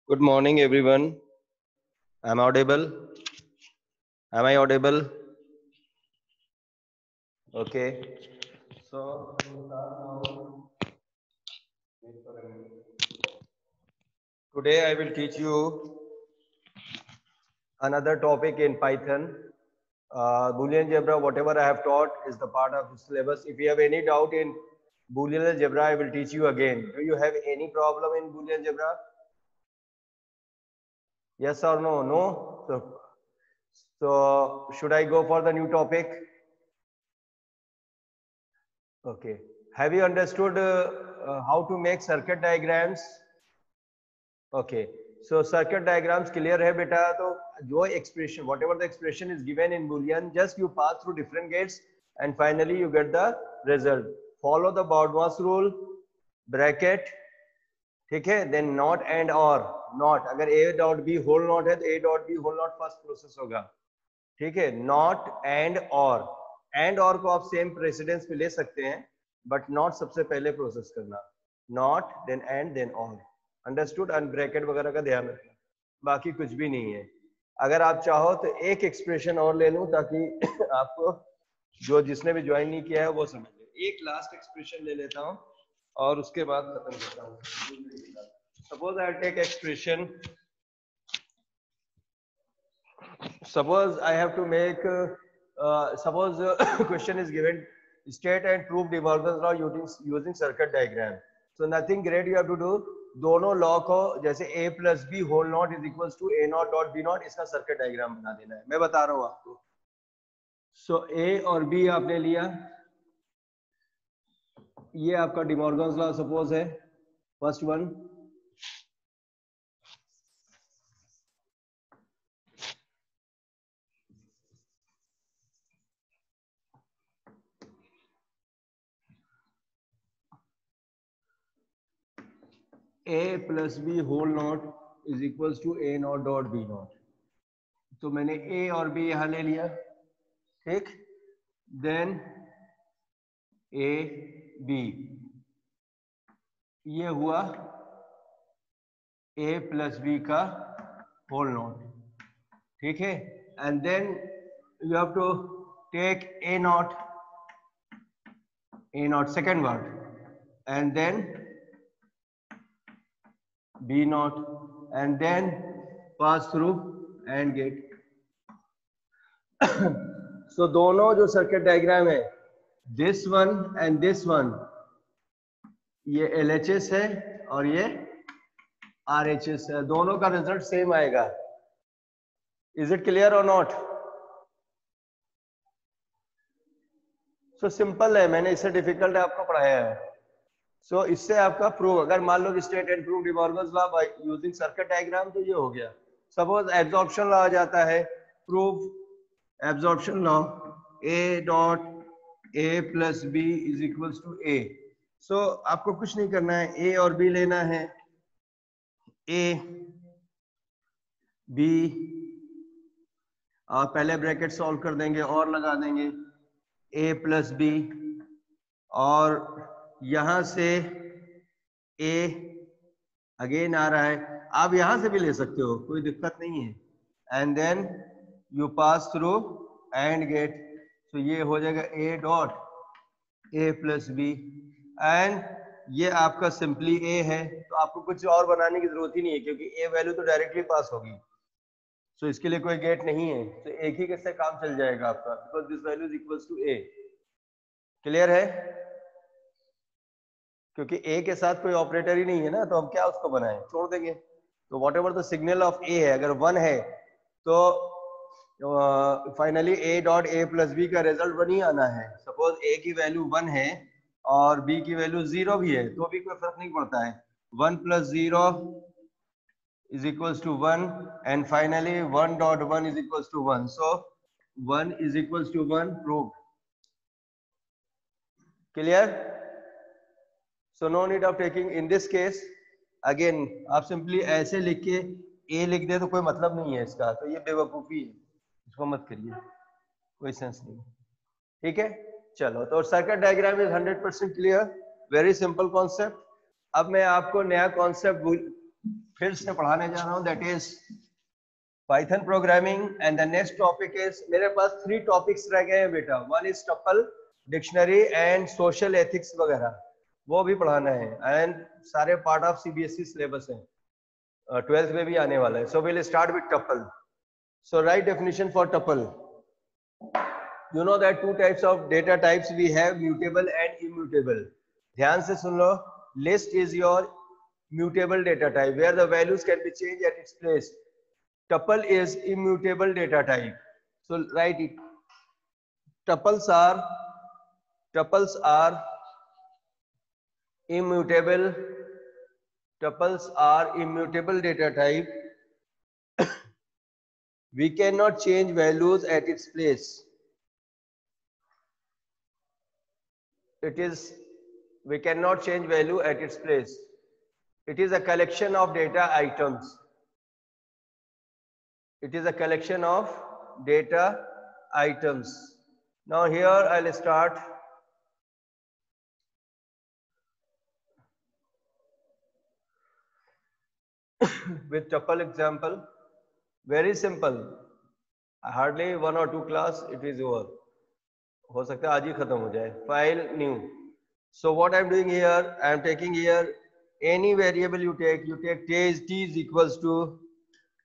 Good morning, everyone. Am I audible? Am I audible? Okay. So, we'll start now. Wait for a minute. Today, I will teach you another topic in Python. Boolean algebra, whatever I have taught, is the part of the syllabus. If you have any doubt in Boolean algebra, I will teach you again. Do you have any problem in Boolean algebra? Yes or no? No? So should I go for the new topic? Okay. Have you understood how to make circuit diagrams? Okay. So circuit diagrams clear hai beta? So jo expression, whatever the expression is given in Boolean, just you pass through different gates and finally you get the result. Follow the Baudouin's rule, bracket, ठीक है? Then not and or, not. अगर a dot b whole not है तो a dot b whole not first process होगा. ठीक है? Not and or को आप सेम प्रेसिडेंस पे ले सकते हैं, बट नॉट सबसे पहले प्रोसेस करना. नॉट देन एंड देन और. अंडरस्टूड? अनब्रैकेट वगैरह का ध्यान रखना, बाकी कुछ भी नहीं है. अगर आप चाहो तो एक एक्सप्रेशन और ले लूं ताकि आपको जो जिसने भी ज्वाइन नहीं किया है वो समझ ले. एक लास्ट एक्सप्रेशन ले लेता हूं और उसके बाद खत्म करता हूं. Suppose I take expression. Suppose I have to make, suppose question is given, state and prove De Morgan's law using circuit diagram. So nothing great you have to do. दोनों लॉ को जैसे a plus b whole not is equals to a naught dot b naught, इसका circuit diagram बना देना है. मैं बता रहा हूँ आपको. So a और b आपने लिया, ये आपका De Morgan's law सपोज है, first one. a plus b whole naught is equals to a naught dot b naught. तो मैंने a और b यहां ले लिया, ठीक. देन a b, ये हुआ a प्लस b का होल नॉट, ठीक है. And then you have to take a naught second word, एंड देन b naught, and then pass through and get. So दोनों जो सर्किट डायग्राम है, this one and this one, ये LHS है और ये RHS है. दोनों का रिजल्ट सेम आएगा. Is it clear or not? So simple है, मैंने इससे डिफिकल्ट आपको पढ़ाया है. सो इससे आपका प्रूव, अगर मान लो state and prove De Morgan's law by using circuit diagram, तो ये हो गया. सपोज एब्जॉर्प्शन लॉ आ जाता है, prove absorption law, a dot a plus b is equals to a. सो आपको कुछ नहीं करना है, a और b लेना है, a b, और पहले ब्रैकेट सॉल्व कर देंगे और लगा देंगे a प्लस b, और यहां से a अगेन आ रहा है, आप यहां से भी ले सकते हो, कोई दिक्कत नहीं है. And then you pass through and gate. So ये हो जाएगा a dot a plus b, and ये आपका सिंपली a है. तो आपको कुछ और बनाने की जरूरत ही नहीं है, क्योंकि a वैल्यू तो डायरेक्टली पास होगी. सो इसके लिए कोई गेट नहीं है, तो एक ही से काम चल जाएगा आपका, because this value is equals to a. Clear है? क्योंकि a के साथ कोई ऑपरेटर ही नहीं है ना, तो हम क्या उसको बनाएं, छोड़ देंगे. तो what ever the signal of a है, अगर 1 है तो finally a dot a plus b का रिजल्ट 1 ही आना है. सपोज a की वैल्यू 1 है और b की वैल्यू 0 भी है, तो भी कोई फर्क नहीं पड़ता है. 1 plus 0 is equals to 1, and finally 1 dot 1 is equals to 1. So 1 is equals to 1 proved. Clear? So no need of taking in this case. Again आप सिंपली ऐसे लिख के a लिख दे तो कोई मतलब नहीं है इसका, तो ये बेवकूफी है, इसको मत करिए, कोई सेंस नहीं. ठीक है, चलो. तो circuit diagram is 100% clear, very simple concept. अब मैं आपको नया कॉन्सेप्ट फिर से पढ़ाने जा रहा हूँ, that is Python programming and the next topic is, मेरे पास 3 टॉपिक्स रह गए हैं बेटा, one is tuple, dictionary and social ethics वगैरह, वो भी पढ़ाना है एंड सारे पार्ट ऑफ सीबीएसई सिलेबस है, 12th में भी आने वाला है. So will start with tuple. So right definition for tuple. You know that 2 types of data types we have, mutable and immutable. ध्यान से सुन लो. List is your mutable data type where the values can be changed at its place. Tuple is immutable data type. So write it. Tuples are immutable. Tuples are immutable data type. We cannot change values at its place. We cannot change value at its place. It is a collection of data items. It is a collection of data items. Now here I'll start with tuple example. Very simple. Hardly 1 or 2 class, it is over. हो सकता है आज ही खत्म हो जाए. File new. So what I'm doing here, I'm taking here any variable you take t is equals to,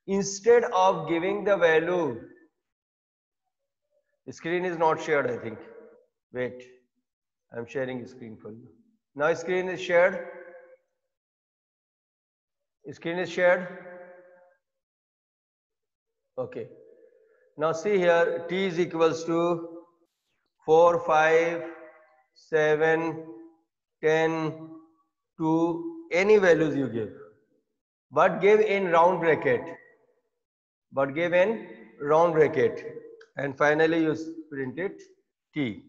instead of giving the value, screen is not shared, I think. Wait, I'm sharing screen for you. Now screen is shared. Screen is shared. Okay. Now see here, t is equals to 4, 5, 7, 10, 2, any values you give, but give in round bracket. And finally you print it, t.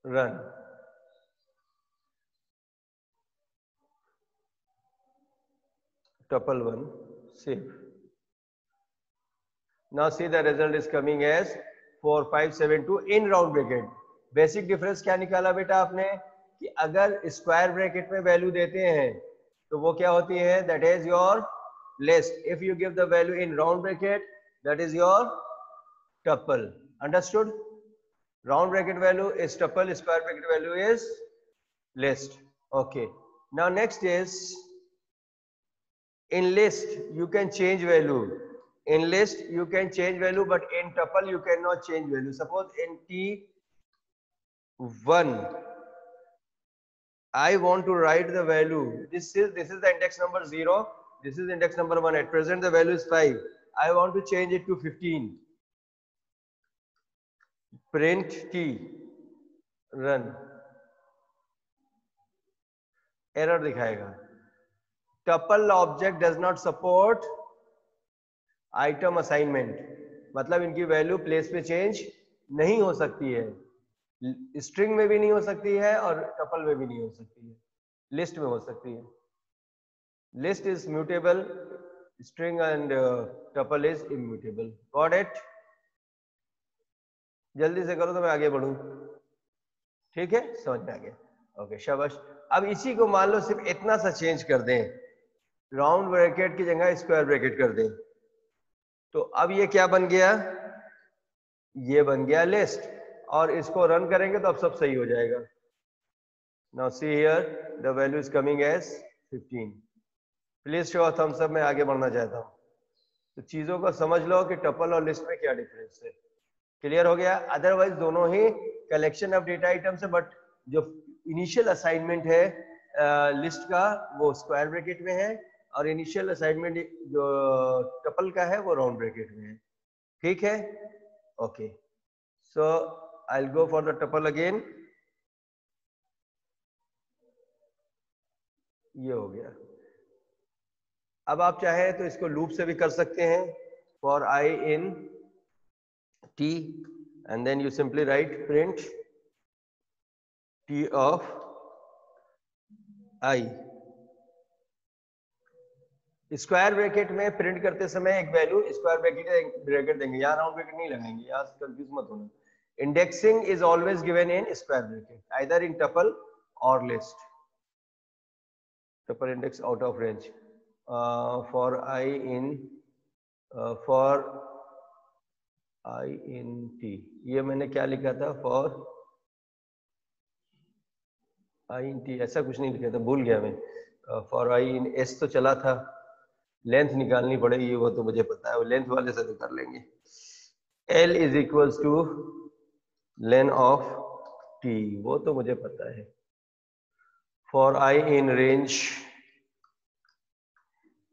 Run. Tuple 1, save. Now see the result is coming as 4, 5, 7, 2 in round bracket. Basic difference क्या निकाला बेटा आपने, कि अगर square bracket में value देते हैं तो वो क्या होती है, that is your list. If you give the value in round bracket, that is your tuple. Understood? Round bracket value is tuple, square bracket value is list. Okay. Now next is, in list you can change value. In list you can change value, but in tuple you cannot change value. Suppose in t1 I want to write the value, this is the index number 0, this is index number 1. At present the value is 5. I want to change it to 15. Print t. Run. Error दिखाएगा. Tuple object does not support item assignment. मतलब इनकी value place पे change नहीं हो सकती है. String में भी नहीं हो सकती है और टपल में भी नहीं हो सकती है, लिस्ट में हो सकती है. List is mutable, string and tuple is immutable. Got it? जल्दी से करो तो मैं आगे बढ़ूं. ठीक है, समझ में आ गया. ओके, शाबाश. अब इसी को मान लो सिर्फ इतना सा चेंज कर दें, राउंड ब्रैकेट की जगह स्क्वायर ब्रैकेट कर दें, तो अब ये क्या बन गया, ये बन गया लिस्ट. और इसको रन करेंगे तो अब सब सही हो जाएगा. Now see here the value is coming as 15. Please show thumbs up. मैं आगे बढ़ना चाहता हूँ. तो चीजों को समझ लो कि टपल और लिस्ट में क्या डिफरेंस है. क्लियर हो गया? अदरवाइज दोनों ही कलेक्शन ऑफ डेटा आइटम्स है, बट जो इनिशियल असाइनमेंट है लिस्ट का वो स्क्वायर ब्रैकेट में है, और इनिशियल असाइनमेंट जो टपल का है वो राउंड ब्रैकेट में है. ठीक है? Okay. So I will go for the tuple again. ये हो गया. अब आप चाहे तो इसको लूप से भी कर सकते हैं. For I in T and then you simply write print T of I. Square bracket में प्रिंट करते समय एक वैल्यू स्क्वायर ब्रैकेट देंगे, यहाँ राउंड ब्रैकेट नहीं लगाएंगे, यहाँ कंफ्यूज मत होना. Indexing is always given in square bracket, either in tuple or list. Tuple index out of range. For I in T, ये मैंने क्या लिखा था, फॉर आई इन टी ऐसा कुछ नहीं लिखा था, भूल गया मैं। फॉर आई इन एस तो चला था, लेंथ निकालनी पड़ेगी, वो तो मुझे पता है, वो लेंथ वाले से तो कर लेंगे। L is equals two lane of T, वो तो मुझे पता है। For I in range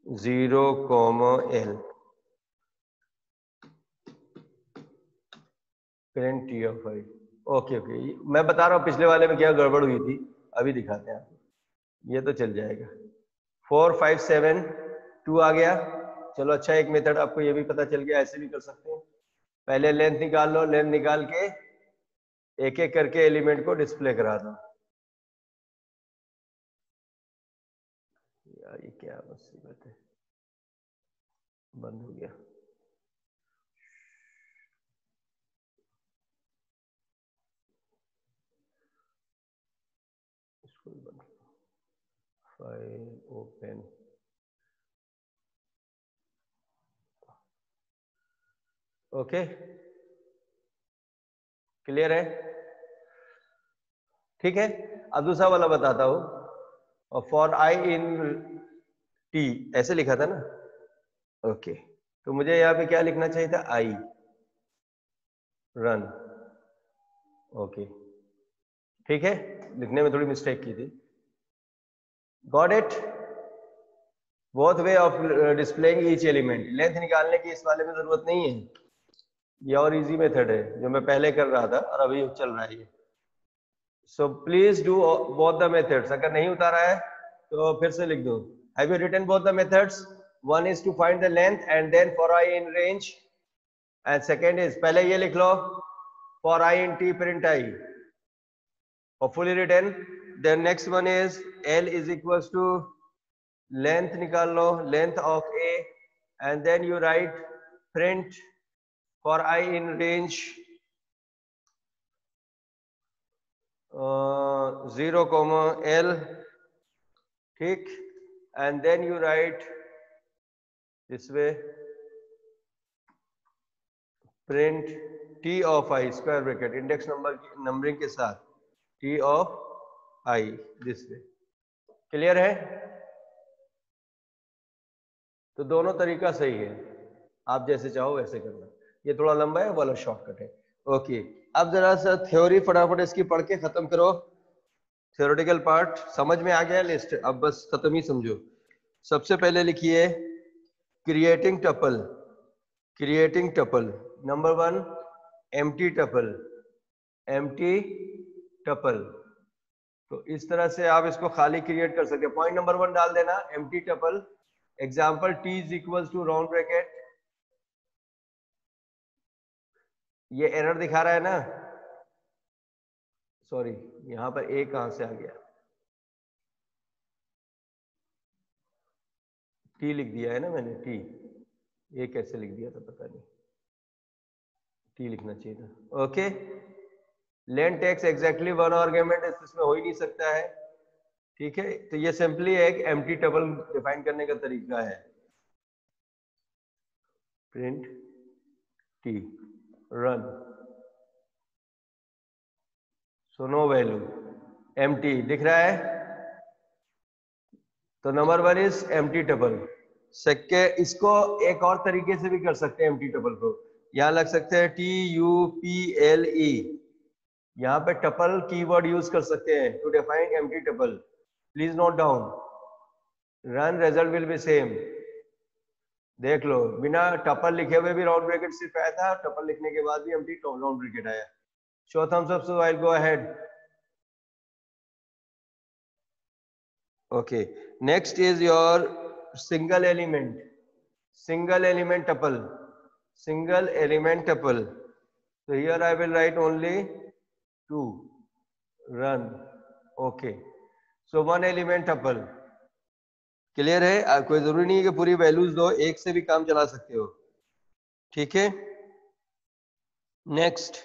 0, L parent T of I. Okay okay, मैं बता रहा हूँ पिछले वाले में क्या गड़बड़ हुई थी, अभी दिखाते हैं आपको, ये तो चल जाएगा। 4 5 7 2 आ गया। चलो अच्छा, एक मेथड आपको ये भी पता चल गया, ऐसे भी कर सकते हैं। पहले लेंथ निकाल लो, लेंथ निकाल के एक एक करके एलिमेंट को डिस्प्ले करा दो। यार ये क्या मुसीबत है, बंद हो गया। इसको भी बंद, फाइल ओपन, ओके क्लियर है, ठीक है। अब दूसरा वाला बताता हूं, और फॉर आई इन टी ऐसे लिखा था ना, ओके। तो मुझे यहाँ पे क्या लिखना चाहिए था, आई रन, ओके ठीक है, लिखने में थोड़ी मिस्टेक की थी। Got it, both way of displaying each element. Length निकालने की इस वाले में जरूरत नहीं है, ये और इजी मेथड है जो मैं पहले कर रहा था और अभी चल रहा है ये। So please do both the methods, अगर नहीं उतारा है तो फिर से लिख दो। Have you written both the methods, one is to find the length and then for I in range, and second is, पहले ये लिख लो, for I in T print I, hopefully written. Then next one is L is equals to length निकाल लो, length of A, and then you write print for I in range 0, L, ठीक, and then you write this way, print T of I square bracket index number numbering के साथ, T of I this way, clear है। तो दोनों तरीका सही है, आप जैसे चाहो वैसे करना, ये थोड़ा लंबा है, वाला शॉर्टकट है। ओके, अब जरा सा थ्योरी फटाफट इसकी पढ़ के खत्म करो। थ्योरेटिकल पार्ट समझ में आ गया लिस्ट, अब बस खत्म ही समझो। सबसे पहले लिखिए creating tuple, creating tuple number 1 empty tuple, empty tuple. तो इस तरह से आप इसको खाली क्रिएट कर सकते हैं। पॉइंट नंबर 1 डाल देना, empty tuple, example T is equals to round bracket, ये एरर दिखा रहा है ना, सॉरी यहां पर ए कहां से आ गया, टी लिख दिया है ना मैंने, टी, ए कैसे लिख दिया था पता नहीं, टी लिखना चाहिए था। Okay, length takes exactly 1 argument, इसमें हो ही नहीं सकता है, ठीक है। तो ये सिंपली एक एम्प्टी टेबल डिफाइन करने का तरीका है, print T run, so no value, empty दिख रहा है। तो number 1 is empty table. Second, इसको एक और तरीके से भी कर सकते हैं एम्प्टी टेबल को, यहां लग सकते हैं TUPLE, यहाँ पे टपल कीवर्ड यूज कर सकते हैं to define empty tuple, please note down, run result will be same. देख लो, बिना टपल लिखे हुए भी राउंड ब्रैकेट सिर्फ आया था, टपल लिखने के बाद भी एम्प्टी राउंड ब्रैकेट आया। Show thumbs up, so I will go ahead. Okay, next is your single element, single element tuple, single element tuple. So here I will write only 2, run, okay. So one element tuple, clear है। कोई जरूरी नहीं है कि पूरी values दो, एक से भी काम चला सकते हो, ठीक है। नेक्स्ट,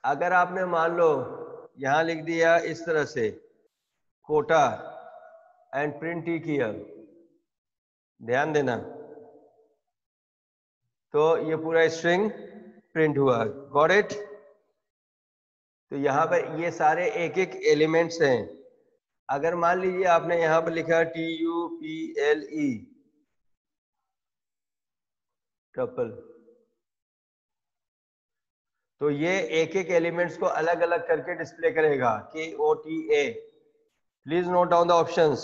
अगर आपने मान लो यहां लिख दिया इस तरह से, quota and print T here, ध्यान देना। तो ये पूरा स्ट्रिंग प्रिंट हुआ, गॉट इट। तो यहाँ पर ये सारे एक एक एलिमेंट्स हैं। अगर मान लीजिए आपने यहाँ पर लिखा TUPLE टपल, तो ये एक एक एलिमेंट्स को अलग अलग करके डिस्प्ले करेगा, KOTA। Please note down the options.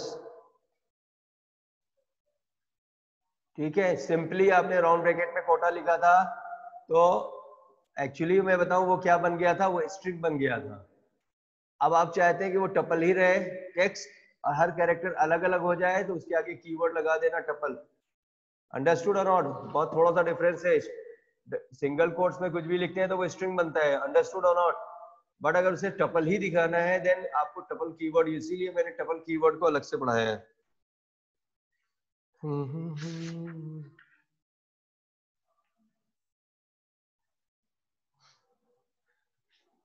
ठीक है, सिंपली आपने राउंड ब्रैकेट में कोटा लिखा था, तो एक्चुअली मैं बताऊं वो क्या बन गया था, वो स्ट्रिंग बन गया था। अब आप चाहते हैं कि वो टपल ही रहे, टेक्स्ट और हर कैरेक्टर अलग अलग हो जाए, तो उसके आगे कीवर्ड लगा देना टपल। अंडरस्टूड और नॉट? बहुत थोड़ा सा डिफरेंस है। सिंगल कोट्स में कुछ भी लिखते हैं तो वो स्ट्रिंग बनता है, अंडरस्टूड और नॉट? बट अगर उसे टपल ही दिखाना है देन आपको टपल कीवर्ड, इसीलिए मैंने टपल कीवर्ड को अलग से पढ़ाया है।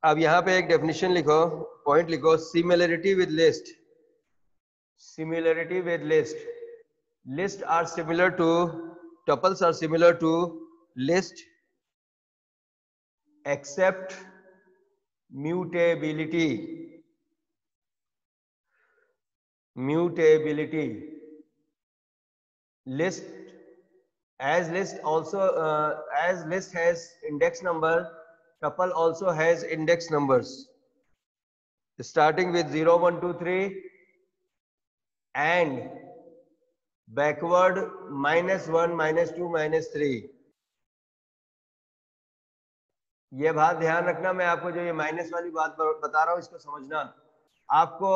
अब यहाँ पे एक डेफिनेशन लिखो, पॉइंट लिखो, similarity with list. Similarity with list. List are similar to, tuples are similar to list except mutability. Mutability. List, as list also as list has index number, tuple also has index numbers starting with 0 1 2 3 and backward -1 -2 -3। ये बात ध्यान रखना, मैं आपको जो ये minus वाली बात बता रहा हूं इसको समझना। आपको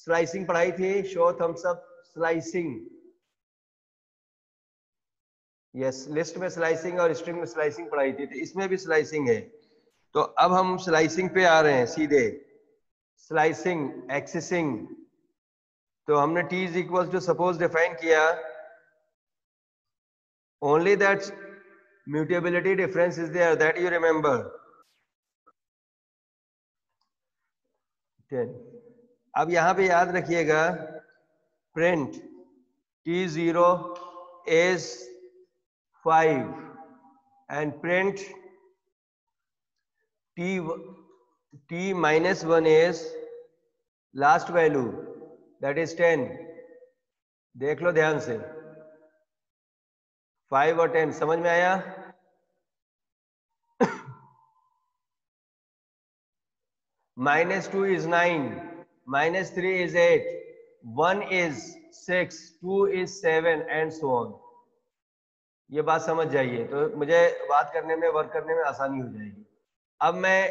स्लाइसिंग पढ़ाई थी, show thumbs up, slicing. Yes, list में स्लाइसिंग और स्ट्रिंग में स्लाइसिंग पढ़ाई थी, तो इसमें भी स्लाइसिंग है। तो अब हम स्लाइसिंग पे आ रहे हैं सीधे। स्लाइसिंग, एक्सेसिंग, तो हमने t is equal to suppose define किया, only that mutability difference is there, that you remember। 10। अब यहां पे याद रखिएगा, print T0 is 5 and print T minus 1 is last value, that is 10। देख लो ध्यान से, 5 और 10 समझ में आया? -2 is 9, -3 is 8, 1 is 6, 2 is 7 and so on। ये बात समझ जाइए तो मुझे बात करने में, वर्क करने में आसानी हो जाएगी। अब मैं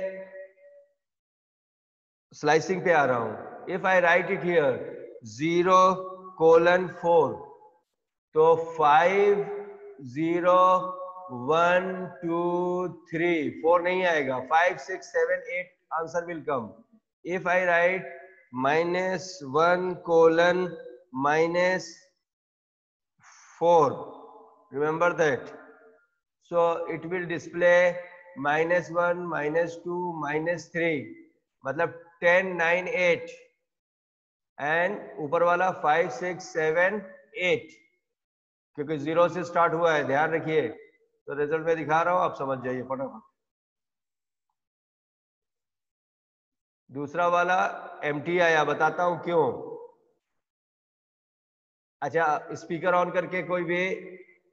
स्लाइसिंग पे आ रहा हूं। If I right it here 0:4, तो 5 0 1 2 3 4 नहीं आएगा, 5 6 7 8 answer will come. If I right -1:-4, remember that, so it will display -1 -2 -3, मतलब 10 9 8 एंड ऊपर वाला 5 6 7 8, क्योंकि 0 से स्टार्ट हुआ है, ध्यान रखिए। तो रिजल्ट में दिखा रहा हूं, आप समझ जाइए फटाफट। दूसरा वाला एम्प्टी आया, बताता हूं क्यों। अच्छा, स्पीकर ऑन करके कोई भी,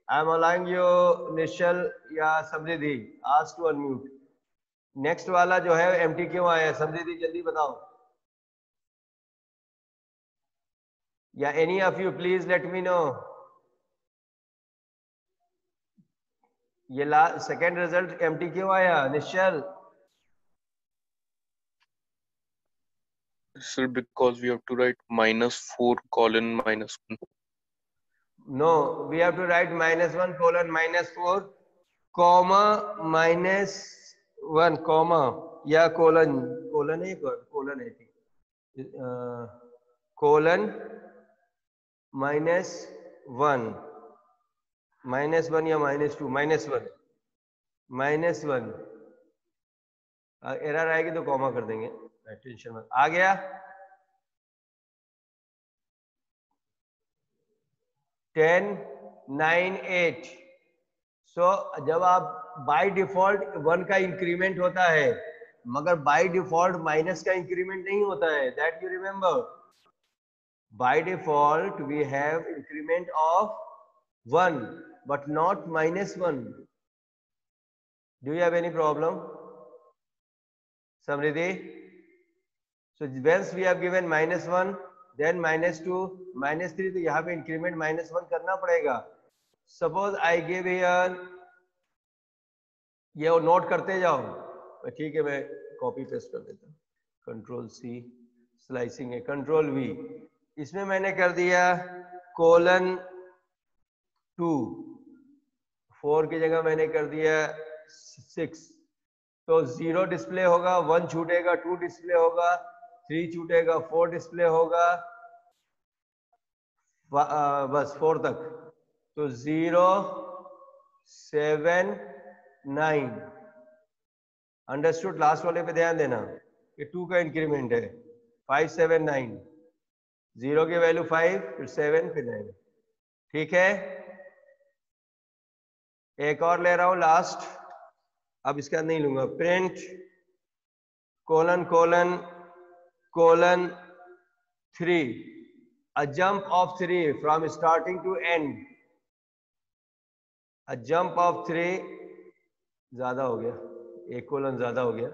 आई एम अलाउइंग यू निश्चल या समृद्धि, आस्क टू अनम्यूट। नेक्स्ट वाला जो है एम्प्टी क्यों आया, समृद्धि जल्दी बताओ, या any of you please let me know. ये सेकेंड रिजल्ट एम्प्टी क्यों आया निश्चल? Sir, because we have to write -4:-1. No, we have to write -1:-4, comma -1, comma या कोलन, कोलन है, कोलन है, कोलन -1, -1 या -2, -1 एरर आएगी तो कॉमा कर देंगे, टेंशन मत। आ गया? 10 9 8। सो जब आप बाय डिफॉल्ट 1 का इंक्रीमेंट होता है, मगर बाय डिफॉल्ट माइनस का इंक्रीमेंट नहीं होता है, that you remember. By default we have increment of 1 but not -1. Do you have any problem, Samriddhi? So once we have given -1, then -2, -3, तो यहाँ पे इंक्रीमेंट -1 करना पड़ेगा। सपोज आई गिव हियर, ये नोट करते जाओ, ठीक है, मैं कॉपी पेस्ट कर देता हूँ। Ctrl+C, स्लाइसिंग है, Ctrl+V, इसमें मैंने कर दिया :2, 4 की जगह मैंने कर दिया 6। तो 0 डिस्प्ले होगा, 1 छूटेगा, 2 डिस्प्ले होगा, 3 छूटेगा, 4 डिस्प्ले होगा, बस 4 तक। तो 0 7 9। अंडरस्टूड? लास्ट वाले पे ध्यान देना, ये 2 का इंक्रीमेंट है। 5 7 9, 0 की वैल्यू 5, फिर 7, फिर 9। ठीक है, एक और ले रहा हूं लास्ट, अब इसका नहीं लूंगा। Print : ::3, a jump of 3 from starting to end, a jump of 3, ज्यादा हो गया, एक कोलन ज्यादा हो गया,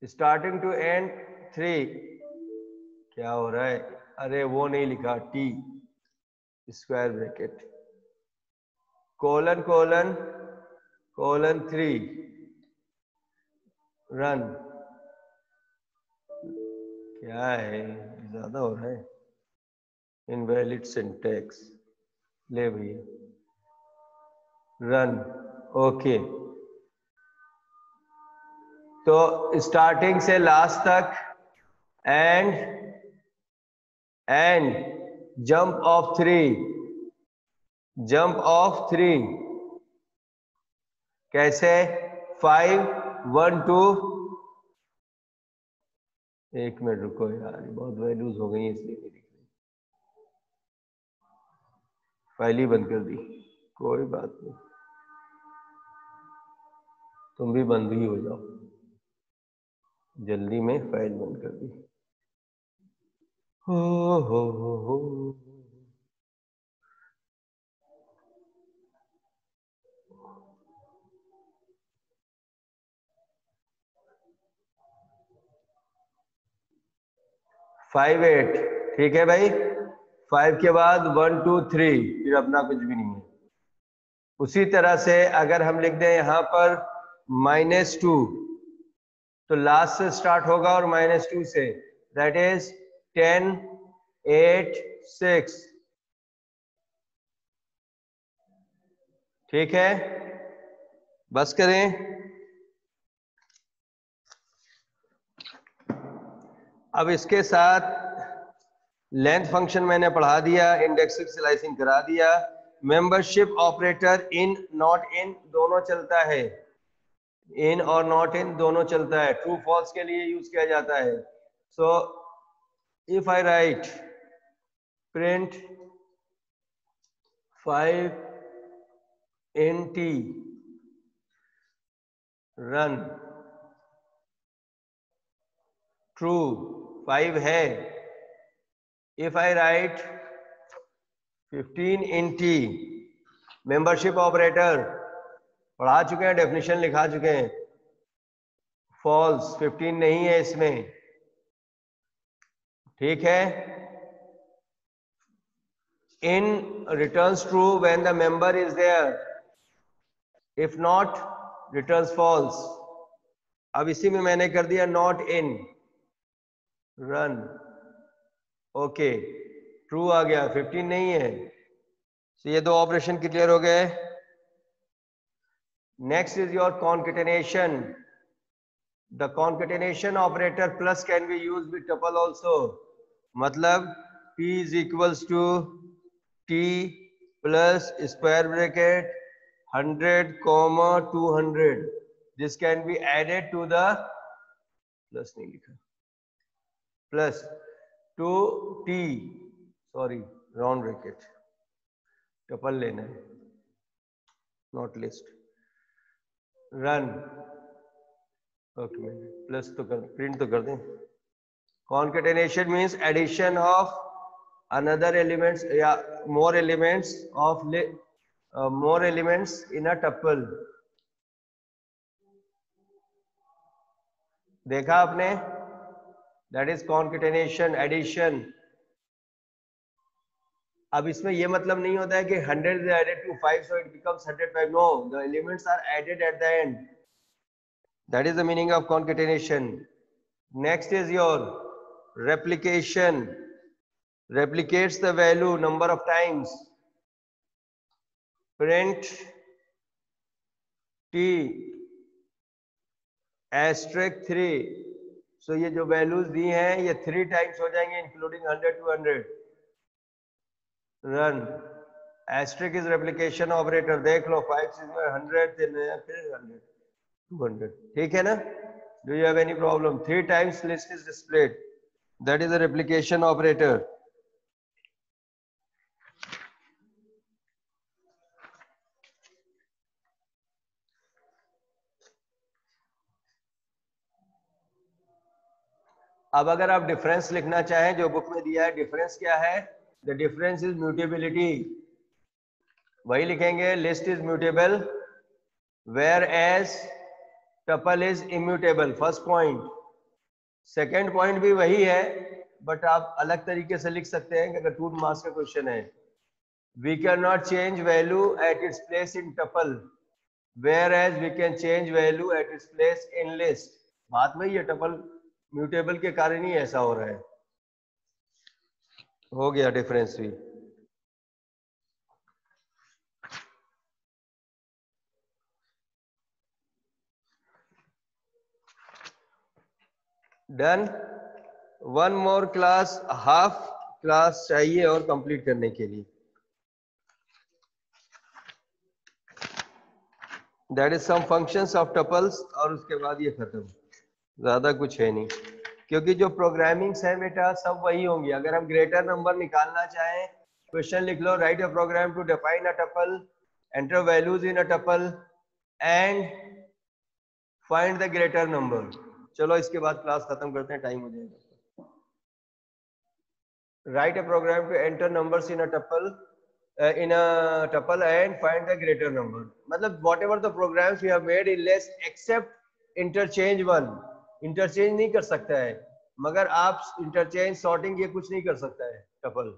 स्टार्टिंग टू एंड 3, क्या हो रहा है, अरे वो नहीं लिखा, T स्क्वायर ब्रैकेट, ::3 रन। क्या है, ज्यादा हो रहा है, इनवैलिड सिंटैक्स, ले भैया, रन। ओके, तो स्टार्टिंग से लास्ट तक एंड जंप ऑफ 3, कैसे, 5 1 2। एक मिनट रुको यार, बहुत वैल्यूज हो गई इसलिए नहीं दिख रही, फाइल ही बंद कर दी, कोई बात नहीं, तुम भी बंद ही हो जाओ, जल्दी में फाइल बंद कर दी। हो। 5 8, ठीक है भाई, 5 के बाद 1 2 3, फिर अपना कुछ भी नहीं है। उसी तरह से अगर हम लिख दें यहां पर -2, तो लास्ट से स्टार्ट होगा और -2 से, दैट इज 10 8 6। ठीक है, बस करें। अब इसके साथ लेंथ फंक्शन मैंने पढ़ा दिया, इंडेक्सिंग स्लाइसिंग करा दिया, membership operator in not in दोनों चलता है, इन और नॉट इन दोनों चलता है, ट्रू फॉल्स के लिए यूज किया जाता है। So if I right print 5 in T run, true 5 है। If I right 15 in T, membership operator पढ़ा चुके हैं, डेफिनेशन लिखा चुके हैं, फॉल्स, 15 नहीं है इसमें। ठीक है, in returns true when the member is there, if not returns false. अब इसी में मैंने कर दिया not in run, okay, true आ गया, 15 नहीं है। तो ये दो ऑपरेशन क्लियर हो गए। Next is your concatenation. The concatenation operator plus can be use with tuple also, मतलब P is equals to T plus square bracket 100, 200. This can be added to the plus नहीं लिखा, plus to T, sorry round bracket, tuple लेना है, not list, run. Okay, plus तो कर, print तो कर दें। Concatenation means addition of another elements या more elements of more elements in a tuple. देखा आपने, दैट इज कॉन्केटेनेशन, एडिशन। अब इसमें ये मतलब नहीं होता है कि 100 is added to 5 so it becomes 105. No, the elements are added at the end. That is the meaning of concatenation. Next is your replication. Replicates the value number of times. Print t asterisk 3. So ये जो values दी हैं ये 3 times हो जाएंगे including 100 to 100. Run. Asterisk is replication operator. देख लो 5 6 100 फिर 100 200. ठीक है ना? Do you have any problem? 3 times list is displayed. That is a replication operator. अब अगर आप डिफरेंस लिखना चाहें, जो बुक में दिया है, डिफरेंस क्या है? The difference is mutability. वही लिखेंगे, list is mutable whereas tuple is immutable. First point. Second point भी वही है, बट आप अलग तरीके से लिख सकते हैं कि अगर 2 मार्क्स का क्वेश्चन है, we can not change value at its place in tuple whereas we can change value at its place in list. बात वही है, टपल म्यूटेबल के कारण ही ऐसा हो रहा है। हो गया डिफरेंस भी। Done. 1 more class, half class चाहिए और कंप्लीट करने के लिए। That is some functions of tuples, और उसके बाद ये खत्म। ज्यादा कुछ है नहीं, क्योंकि जो प्रोग्रामिंग्स है बेटा सब वही होंगी। अगर हम ग्रेटर नंबर निकालना चाहें, क्वेश्चन लिख लो, write a program to define a tuple, enter values in a tuple and find the greater number. चलो इसके बाद क्लास खत्म करते हैं, टाइम हो जाएगा। Write a program to enter numbers in a tuple and find the greater number. मतलब whatever the programs we have made in list except interchange one. Interchange नहीं कर सकता है, मगर आप इंटरचेंज सॉर्टिंग ये कुछ नहीं कर सकता है टपल,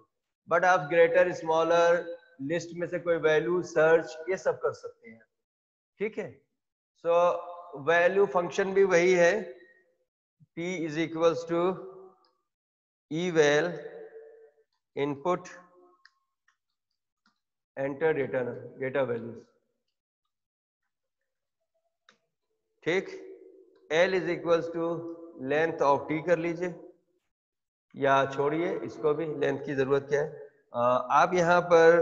बट आप ग्रेटर स्मॉलर लिस्ट में से कोई वैल्यू सर्च ये सब कर सकते हैं। ठीक है, सो वैल्यू फंक्शन भी वही है, p is equals to eval input enter data values। ठीक, L is equals to length of t कर लीजिए, या छोड़िए इसको भी, लेंथ की जरूरत क्या है। आप यहाँ पर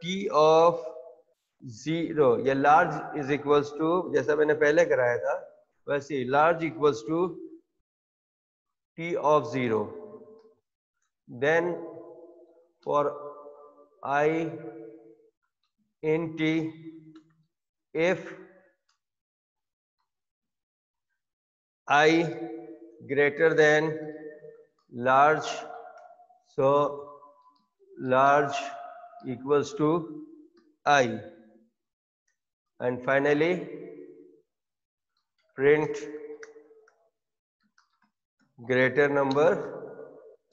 t ऑफ 0 या लार्ज इज इक्वल्स टू, जैसा मैंने पहले कराया था वैसे ही, large equals to t of 0, then for I in t if I greater than large, so large equals to I, and finally print greater number,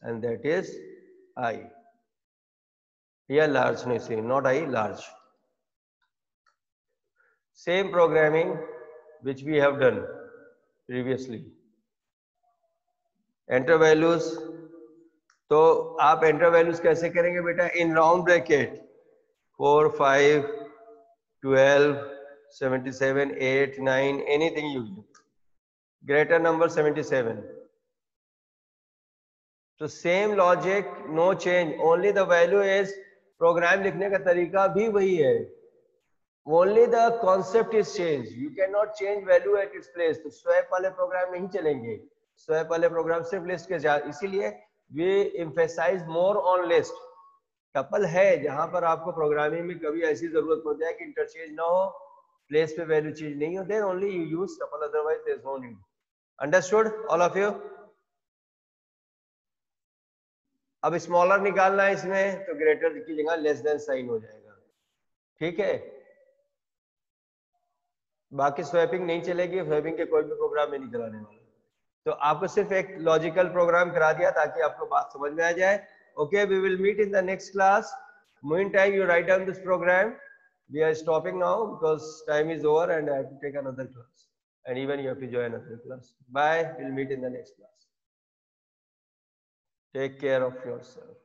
and that is I, या large नहीं say, not I, large। Same programming which we have done previously। Enter values, तो आप enter values कैसे करेंगे बेटा? In round bracket 4 5 12 77 8 9 anything you, greater number 77। तो same logic, no change, only the value is, program लिखने का तरीका भी वही है, only the concept is change. You can not change value at its place. तो स्वैप वाले प्रोग्राम नहीं चलेंगे, स्वैप वाले प्रोग्राम सिर्फ लिस्ट के साथ, इसीलिए we emphasize more on list, tuple है जहां पर आपको प्रोग्रामिंग में कभी ऐसी जरूरत हो जाए कि इंटरचेंज ना हो, प्लेस पे वैल्यू चेंज नहीं हो, then only you use tuple, otherwise there is no need. Understood all of you? अब स्मॉलर निकालना है इसमें तो ग्रेटर की जगह लेस देन साइन हो जाएगा, ठीक है। बाकी स्वैपिंग नहीं चलेगी, स्वैपिंग के कोई भी प्रोग्राम में नहीं चलाने वाला। तो आपको सिर्फ एक लॉजिकल प्रोग्राम करा दिया ताकि आपको बात समझ में आ जाए। Okay, we will meet in the next class. Meantime, you write down this program. We are stopping now because time is over and I have to take another class. And even you have to join another class. Bye. We'll meet in the next class. Take care of yourself.